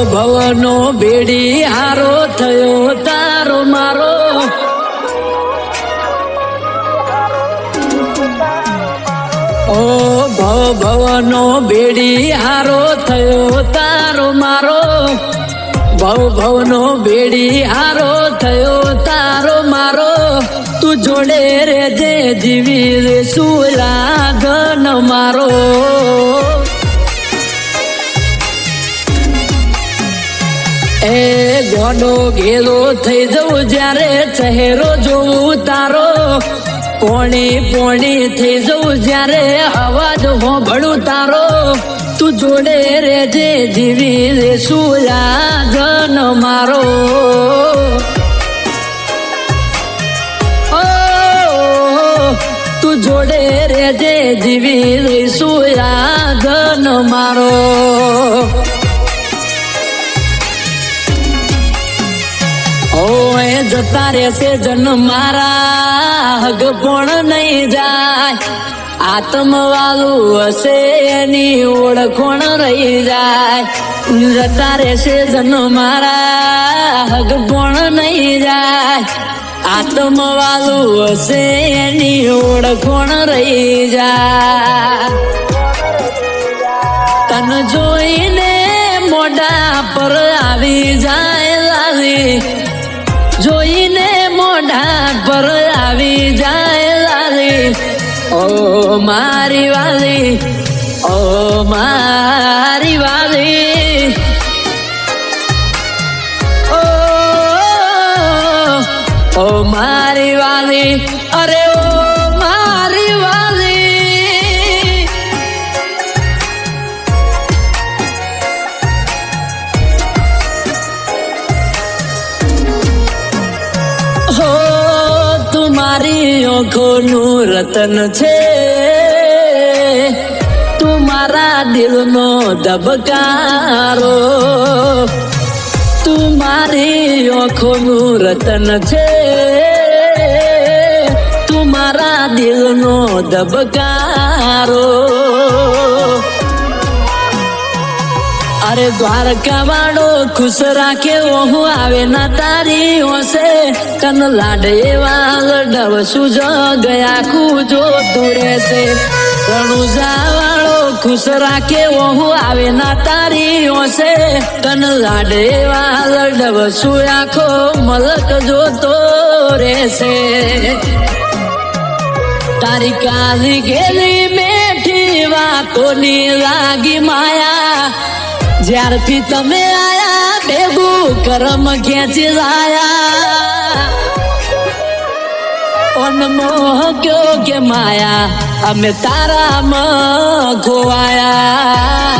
ભવનો બેડી હારો થયો તારો મારો ઓ ભવનો બેડી હારો થયો તારો મારો ભવનો બેડી હારો થયો તારો મારો તું જોડે રે જે જીવી રે સુલાગન મારો એ ગોડો ઘેલો થઈ જવું જ્યારે ચહેરો જોવું તારો પોણી પોણી થઈ જવું જ્યારે અવાજ હોંભળું તારો તું જોડે રે જે જીવી રે સુલાગન મારો તું જોડે રે જે જીવી રે સુલાગન મારો ઓએ જતા રહેશે જન મારા હગ પણ નહીં જાય આત્મવાળું હશે એની ઓળખોણ રહી જાય જતા રહેશે જન મારા હગ પણ નહીં જાય આત્મવાળું હશે એની ઓળખોણ રહી જાય તન જોઈને મોઢા પર આવી જાય લાલી જોઈને મોઢા પર આવી જાય લાલી ઓ મારી વાલી ઓ મારી વાલી ઓ મારી વાલી અરે ઓ મારી વાલી હો તુમારી આંખોનું રતન છે તું મારા દિલનો ધબકારો તું મારી આંખોનું રતન છે તું મારા દિલનો ધબકારો અરે દ્વારકા વાળો ખુશ રાખે હું આવે ના તારી હોશે કન લાડે વાલ ડવસું ગયા ખુજો તું રહેશે રણુજા વાળો ખુશ રાખે હું આવે ના તારી હોશે કન લાડે વાલ ડવસું આખો મલક જોતો રહેશે તારી કાલી ગેલી મેઠી વાતોની લાગી માયા જ્યારથી તમે આયા ભેગું કરમ ખેંચી લાયા અનમોહ કયો કે માયા અમે તારામાં ખોવાયા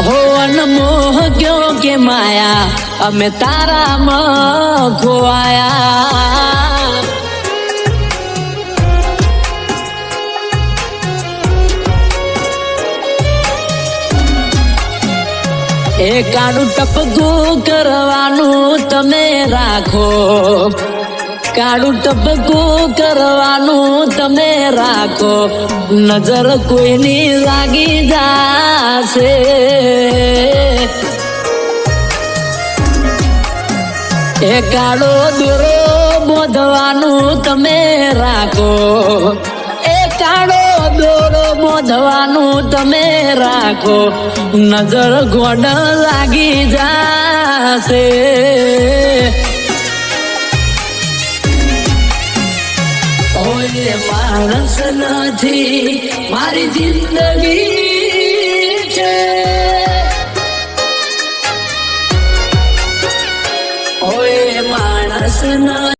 હો અનમોહ કયો કે માયા અમે તારામાં ખોવાયા એ કાળું ટપકું કરવાનું તમે રાખો કાળું ટપકું કરવાનું તમે રાખો નજર કોઈની લાગી જાશે એ કાળો દોરો બોધવાનું તમે રાખો એ કાળો દોરો બોધવાનું તમે રાખો નજર ગોડ લાગી જાશે ઓય માણસ નથી મારી જિંદગી છે ઓય માણસ નથી